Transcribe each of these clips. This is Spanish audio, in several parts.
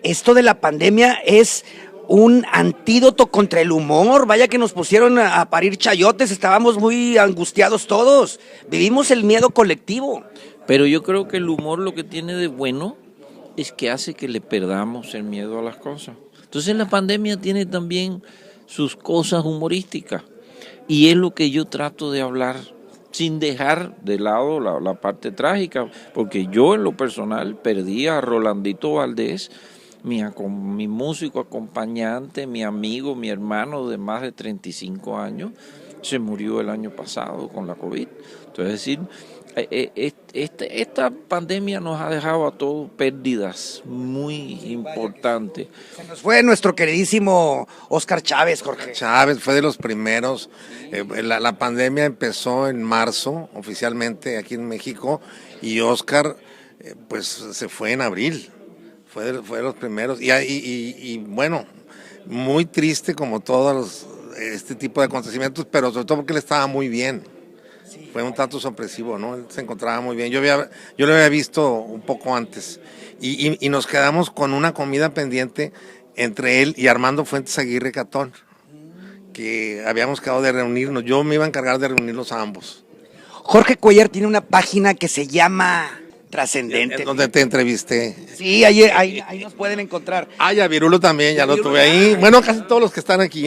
esto de la pandemia es un antídoto contra el humor. Vaya que nos pusieron a parir chayotes, estábamos muy angustiados todos. Vivimos el miedo colectivo. Pero yo creo que el humor lo que tiene de bueno es que hace que le perdamos el miedo a las cosas. Entonces la pandemia tiene también sus cosas humorísticas y es lo que yo trato de hablar sin dejar de lado la parte trágica, porque yo en lo personal perdí a Rolandito Valdés, mi músico acompañante, mi amigo, mi hermano de más de 35 años, se murió el año pasado con la COVID. Entonces, es decir, esta pandemia nos ha dejado a todos pérdidas muy importantes. Se nos fue nuestro queridísimo Oscar Chávez, Jorge. Chávez fue de los primeros. La pandemia empezó en marzo, oficialmente aquí en México, y Oscar pues se fue en abril. Fue de los primeros. Y bueno, muy triste como todos este tipo de acontecimientos, pero sobre todo porque él estaba muy bien. Fue un tanto sorpresivo, ¿no? Él se encontraba muy bien. Yo lo había visto un poco antes. Y nos quedamos con una comida pendiente entre él y Armando Fuentes Aguirre Catón, que habíamos quedado de reunirnos. Yo me iba a encargar de reunirlos a ambos. Jorge Cuellar tiene una página que se llama Trascendente. En donde te entrevisté. Sí, ahí nos pueden encontrar. Ah, y a Virulo también, ya lo tuve ahí. Bueno, casi todos los que están aquí,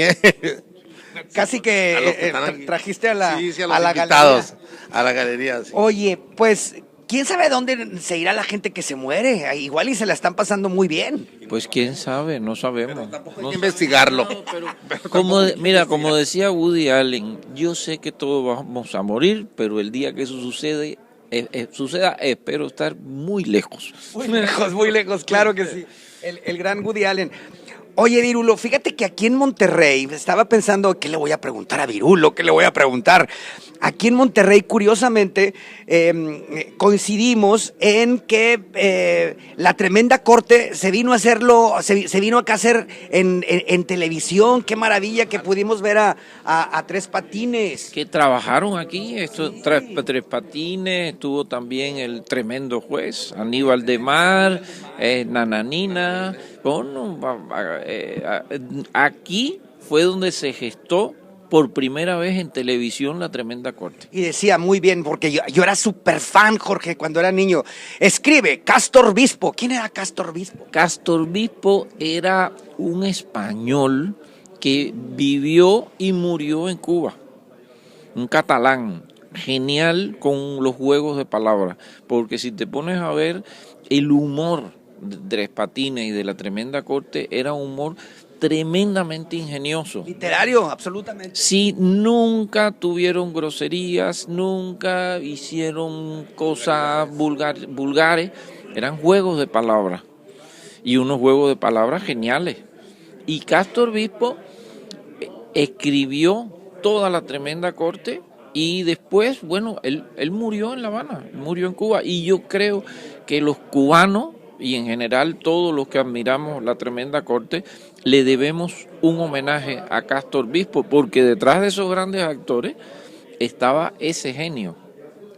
Casi que trajiste a la invitados, galería. A la galería, sí. Oye, pues, ¿quién sabe a dónde se irá la gente que se muere? Igual y se la están pasando muy bien. Pues quién sabe, no sabemos. Hay que investigarlo. Como decía Woody Allen, yo sé que todos vamos a morir, pero el día que eso suceda, espero estar muy lejos. Muy lejos, claro que sí. El gran Woody Allen. Oye, Virulo, fíjate que aquí en Monterrey, estaba pensando, ¿qué le voy a preguntar a Virulo? ¿Qué le voy a preguntar? Aquí en Monterrey, curiosamente, coincidimos en que la Tremenda Corte se vino a hacerlo, se vino acá a hacer en televisión. Qué maravilla que pudimos ver a Tres Patines. Que trabajaron aquí, Tres Patines, estuvo también el tremendo juez, Aníbal de Mar, Nananina. Bueno, aquí fue donde se gestó por primera vez en televisión la Tremenda Corte. Y decía muy bien, porque yo era súper fan, Jorge, cuando era niño. Escribe, Castor Bispo. ¿Quién era Castor Bispo? Castor Bispo era un español que vivió y murió en Cuba. Un catalán, genial con los juegos de palabras. Porque si te pones a ver el humor de Tres Patines y de la Tremenda Corte, era un humor tremendamente ingenioso. Literario, absolutamente. Sí, nunca tuvieron groserías, nunca hicieron cosas vulgares, eran juegos de palabras y unos juegos de palabras geniales. Y Castor Bispo escribió toda la Tremenda Corte y después, bueno, él murió en La Habana, murió en Cuba, y yo creo que los cubanos y en general todos los que admiramos la Tremenda Corte le debemos un homenaje a Castor Bispo, porque detrás de esos grandes actores estaba ese genio,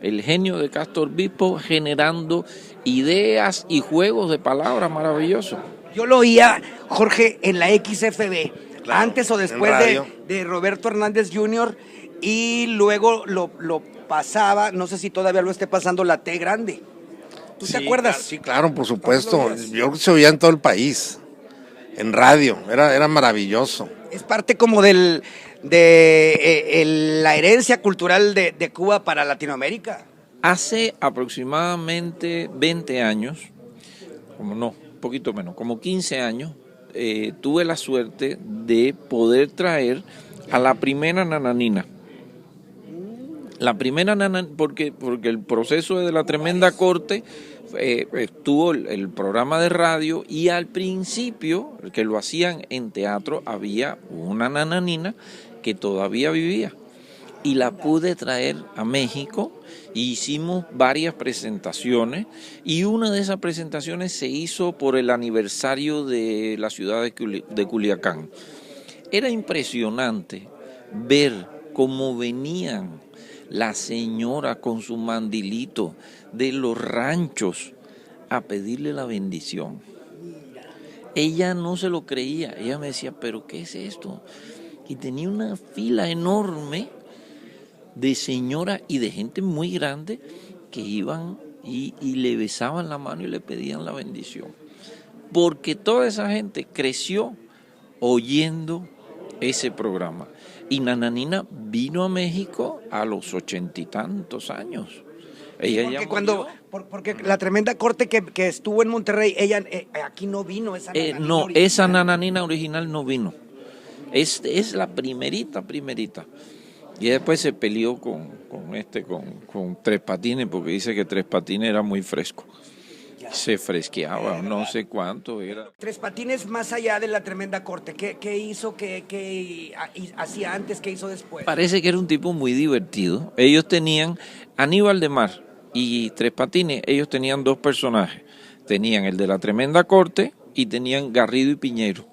el genio de Castor Bispo, generando ideas y juegos de palabras maravillosos. Yo lo oía, Jorge, en la XFB, claro, antes o después de Roberto Hernández Jr., y luego lo pasaba, no sé si todavía lo esté pasando, la T Grande. ¿Tú te acuerdas? Sí, claro, por supuesto. Yo creo que se oía en todo el país, en radio, era maravilloso. Es parte como de la herencia cultural de Cuba para Latinoamérica. Hace aproximadamente 20 años, un poquito menos, como 15 años, tuve la suerte de poder traer a la primera Nananina. La primera Nananina, porque el proceso de la Tremenda Corte estuvo el programa de radio, y al principio, que lo hacían en teatro, había una Nananina que todavía vivía. Y la pude traer a México, e hicimos varias presentaciones, y una de esas presentaciones se hizo por el aniversario de la ciudad de Culiacán. Era impresionante ver cómo venían la señora con su mandilito de los ranchos a pedirle la bendición. ella no se lo creía. Ella me decía, ¿pero qué es esto? Y tenía una fila enorme de señoras y de gente muy grande que iban y le besaban la mano y le pedían la bendición. Porque toda esa gente creció oyendo ese programa. Y Nananina vino a México a los 80 y tantos años. Ella porque la tremenda corte que estuvo en Monterrey, ella aquí no vino, esa Nananina no, original. Esa Nananina original no vino. Es la primerita. Y después se peleó con Tres Patines, porque dice que Tres Patines era muy fresco. Se fresqueaba, no sé cuánto era. Tres Patines, más allá de la tremenda corte, ¿qué hizo? ¿Qué hacía antes? ¿Qué hizo después? Parece que era un tipo muy divertido. Ellos tenían, Aníbal de Mar y Tres Patines, ellos tenían dos personajes. Tenían el de la tremenda corte y tenían Garrido y Piñero.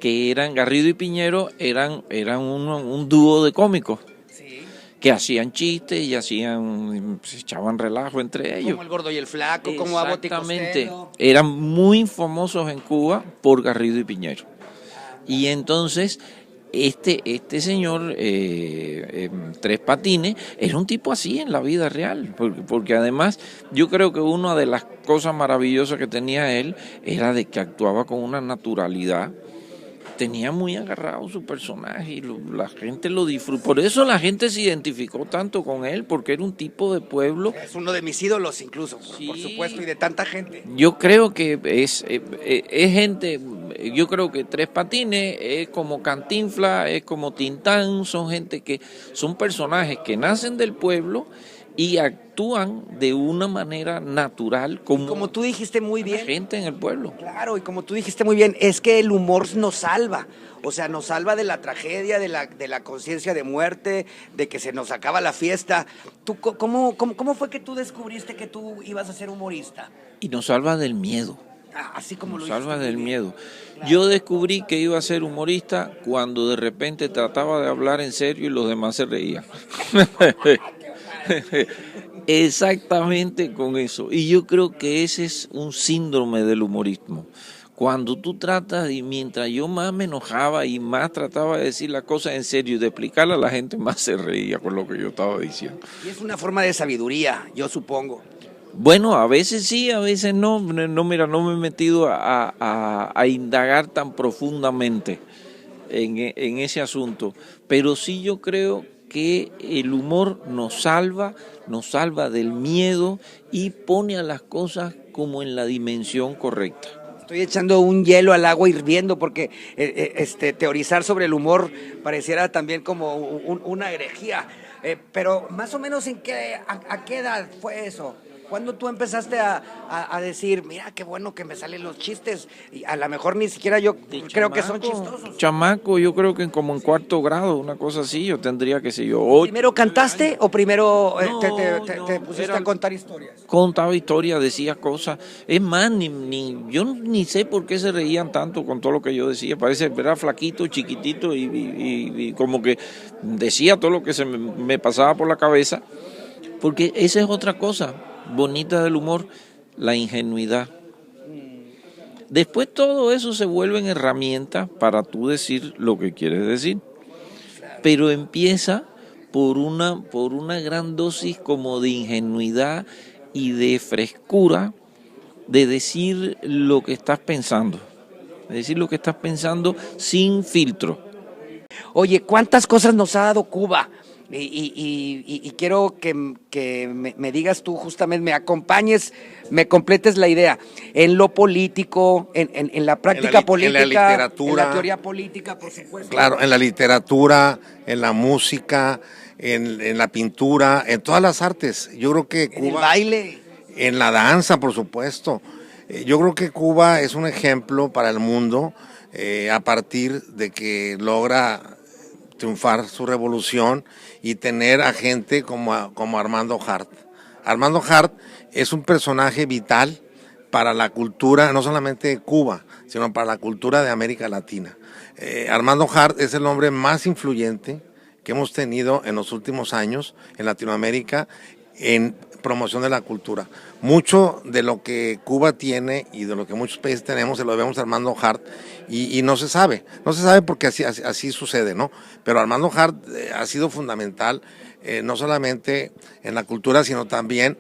Garrido y Piñero eran un dúo de cómicos. Que hacían chistes y se echaban relajo entre ellos. Como el Gordo y el Flaco, como Abbott y Costello. Exactamente. Eran muy famosos en Cuba por Garrido y Piñero. Y entonces, este señor, Tres Patines, era un tipo así en la vida real. Porque además, yo creo que una de las cosas maravillosas que tenía él era de que actuaba con una naturalidad. Tenía muy agarrado su personaje y la gente lo disfrutó. Por eso la gente se identificó tanto con él, porque era un tipo de pueblo. Es uno de mis ídolos incluso, sí, por supuesto, y de tanta gente. Yo creo que es gente, yo creo que Tres Patines es como Cantinflas, es como Tintán, son gente que son personajes que nacen del pueblo y actúan de una manera natural como tú dijiste muy bien, gente en el pueblo. Claro, y como tú dijiste muy bien, es que el humor nos salva. O sea, nos salva de la tragedia, de la conciencia de muerte, de que se nos acaba la fiesta. ¿Cómo fue que tú descubriste que tú ibas a ser humorista? Y nos salva del miedo. Así como nos lo salva del miedo. Claro. Yo descubrí que iba a ser humorista cuando de repente trataba de hablar en serio y los demás se reían. Exactamente con eso. Y yo creo que ese es un síndrome del humorismo. Cuando tú tratas, y mientras yo más me enojaba y más trataba de decir las cosas en serio y de explicarle a la gente, más se reía con lo que yo estaba diciendo. Y es una forma de sabiduría, yo supongo. Bueno, a veces sí, a veces no. Mira, no me he metido a indagar tan profundamente en ese asunto. Pero sí yo creo que el humor nos salva del miedo y pone a las cosas como en la dimensión correcta. Estoy echando un hielo al agua hirviendo porque teorizar sobre el humor pareciera también como una herejía. Pero más o menos ¿a qué edad fue eso? ¿Cuándo tú empezaste a decir, mira qué bueno que me salen los chistes? Y a lo mejor ni siquiera yo creo que son chistosos. Chamaco, yo creo que como en cuarto grado, una cosa así, yo tendría, qué sé yo, 8. ¿Primero cantaste o primero te pusiste a contar historias? Contaba historias, decía cosas. Es más, yo ni sé por qué se reían tanto con todo lo que yo decía. Parece, era flaquito, chiquitito y como que decía todo lo que se me pasaba por la cabeza. Porque esa es otra cosa bonita del humor, la ingenuidad. Después todo eso se vuelven herramientas para tú decir lo que quieres decir. Pero empieza por una gran dosis como de ingenuidad y de frescura de decir lo que estás pensando. De decir lo que estás pensando sin filtro. Oye, ¿cuántas cosas nos ha dado Cuba? Y quiero que me digas tú justamente, me acompañes, me completes la idea en lo político, en la práctica política, en la literatura, en la teoría política, por supuesto. Claro, en la literatura, en la música, en la pintura, en todas las artes. Yo creo que Cuba, en el baile, en la danza, por supuesto. Yo creo que Cuba es un ejemplo para el mundo a partir de que logra triunfar su revolución y tener a gente como Armando Hart. Armando Hart es un personaje vital para la cultura, no solamente de Cuba, sino para la cultura de América Latina. Armando Hart es el hombre más influyente que hemos tenido en los últimos años en Latinoamérica en promoción de la cultura. Mucho de lo que Cuba tiene y de lo que muchos países tenemos se lo debemos a Armando Hart y no se sabe porque así sucede, ¿no? Pero Armando Hart ha sido fundamental no solamente en la cultura, sino también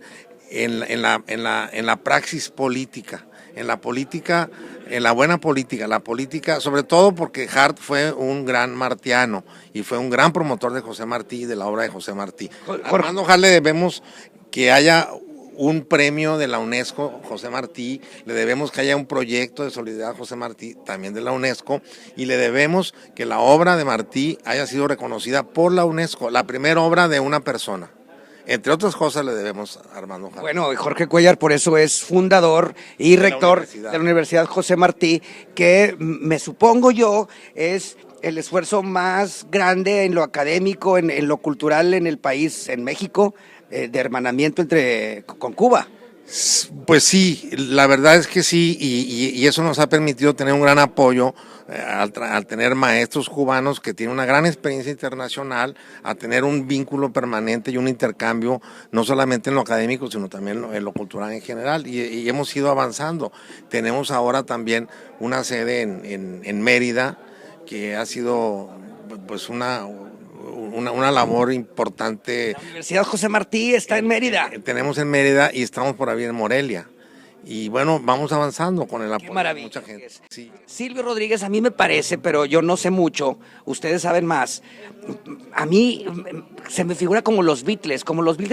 en la praxis política, en la política, en la buena política, la política, sobre todo porque Hart fue un gran martiano y fue un gran promotor de José Martí y de la obra de José Martí. A Armando Hart le debemos que haya un premio de la UNESCO, José Martí, le debemos que haya un proyecto de solidaridad José Martí, también de la UNESCO, y le debemos que la obra de Martí haya sido reconocida por la UNESCO, la primera obra de una persona. Entre otras cosas le debemos a Armando Hart. Bueno, Jorge Cuéllar por eso es fundador y rector de la Universidad José Martí, que me supongo yo es el esfuerzo más grande en lo académico, en lo cultural en el país, en México, de hermanamiento con Cuba. Pues sí, la verdad es que sí, y eso nos ha permitido tener un gran apoyo al tener maestros cubanos que tienen una gran experiencia internacional, a tener un vínculo permanente y un intercambio, no solamente en lo académico, sino también en lo cultural en general, y hemos ido avanzando. Tenemos ahora también una sede en Mérida, que ha sido pues una labor importante. La Universidad José Martí está en Mérida. Tenemos en Mérida y estamos por abrir en Morelia. Y bueno, vamos avanzando con el apoyo de mucha gente. Sí. Silvio Rodríguez, a mí me parece, pero yo no sé mucho, ustedes saben más. A mí se me figura como los Beatles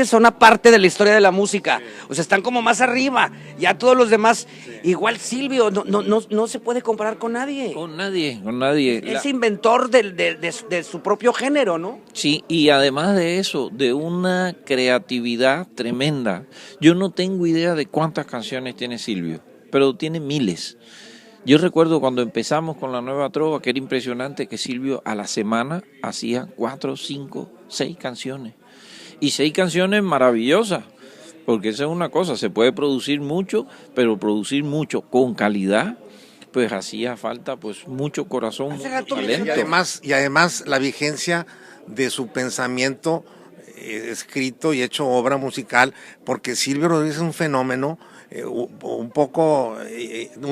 son una parte de la historia de la música, o sea, están como más arriba, ya todos los demás, igual Silvio, no se puede comparar con nadie. Con nadie. Es inventor de su propio género, ¿no? Sí, y además de eso, de una creatividad tremenda. Yo no tengo idea de cuántas canciones tiene Silvio, pero tiene miles. Yo recuerdo cuando empezamos con la Nueva Trova, que era impresionante que Silvio a la semana hacía 4, 5, 6 canciones. Y 6 canciones maravillosas, porque esa es una cosa, se puede producir mucho, pero producir mucho con calidad, pues hacía falta pues mucho corazón, mucho talento. Y además la vigencia de su pensamiento escrito y hecho obra musical, porque Silvio Rodríguez es un fenómeno un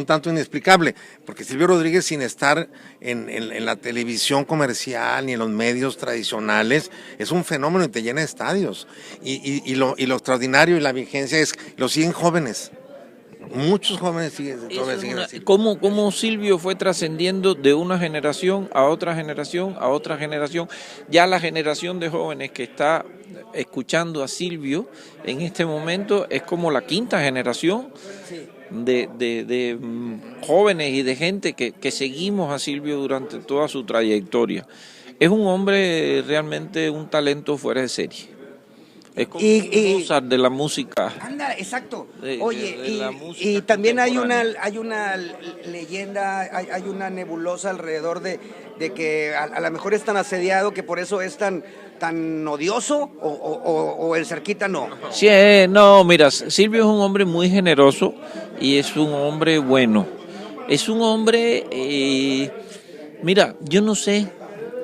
tanto inexplicable, porque Silvio Rodríguez, sin estar en la televisión comercial ni en los medios tradicionales, es un fenómeno y te llena estadios, y lo extraordinario y la vigencia es que lo siguen jóvenes. Muchos jóvenes siguen así. ¿Cómo Silvio fue trascendiendo de una generación a otra generación a otra generación? Ya la generación de jóvenes que está escuchando a Silvio en este momento es como la quinta generación de jóvenes y de gente que seguimos a Silvio durante toda su trayectoria. Es un hombre realmente un talento fuera de serie. Es como un Mozart de la música. Anda, exacto. Oye, y también hay una leyenda, hay una nebulosa alrededor de que a lo mejor es tan asediado que por eso es tan odioso, o el cerquita no. Sí, no, mira, Silvio es un hombre muy generoso y es un hombre bueno. Es un hombre, mira, yo no sé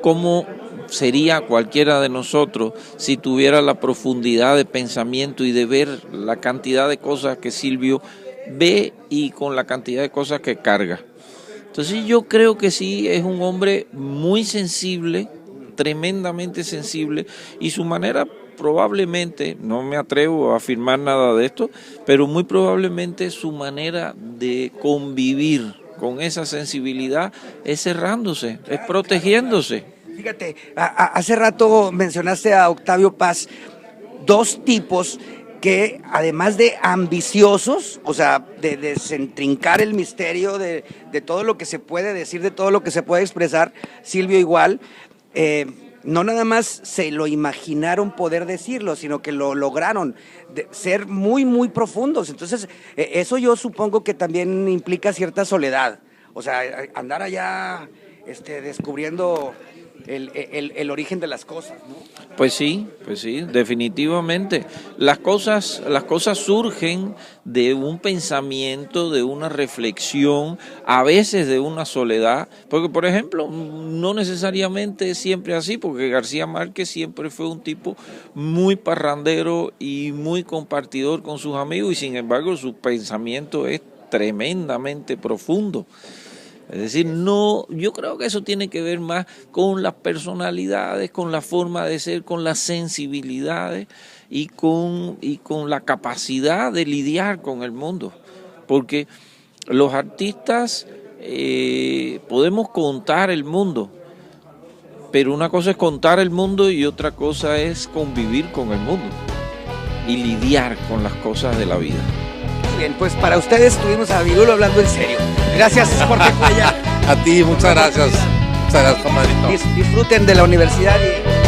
cómo sería cualquiera de nosotros si tuviera la profundidad de pensamiento y de ver la cantidad de cosas que Silvio ve y con la cantidad de cosas que carga. Entonces yo creo que sí, es un hombre muy sensible, tremendamente sensible, y su manera probablemente, no me atrevo a afirmar nada de esto, pero muy probablemente su manera de convivir con esa sensibilidad es cerrándose, es protegiéndose. Fíjate, hace rato mencionaste a Octavio Paz, 2 tipos que además de ambiciosos, o sea, de desentrincar el misterio de todo lo que se puede decir, de todo lo que se puede expresar, Silvio igual, no nada más se lo imaginaron poder decirlo, sino que lo lograron, ser muy, muy profundos. Entonces, eso yo supongo que también implica cierta soledad, o sea, andar allá descubriendo el origen de las cosas, ¿no? Pues sí, definitivamente. Las cosas surgen de un pensamiento, de una reflexión, a veces de una soledad, porque por ejemplo, no necesariamente es siempre así, porque García Márquez siempre fue un tipo muy parrandero y muy compartidor con sus amigos, y sin embargo su pensamiento es tremendamente profundo. Es decir, no, yo creo que eso tiene que ver más con las personalidades, con la forma de ser, con las sensibilidades y con la capacidad de lidiar con el mundo. Porque los artistas podemos contar el mundo, pero una cosa es contar el mundo y otra cosa es convivir con el mundo y lidiar con las cosas de la vida. Bien, pues para ustedes tuvimos a Virulo hablando en serio. Gracias, Jorge Cuellar. A ti, muchas gracias. Muchas gracias, compadrito. Disfruten de la universidad y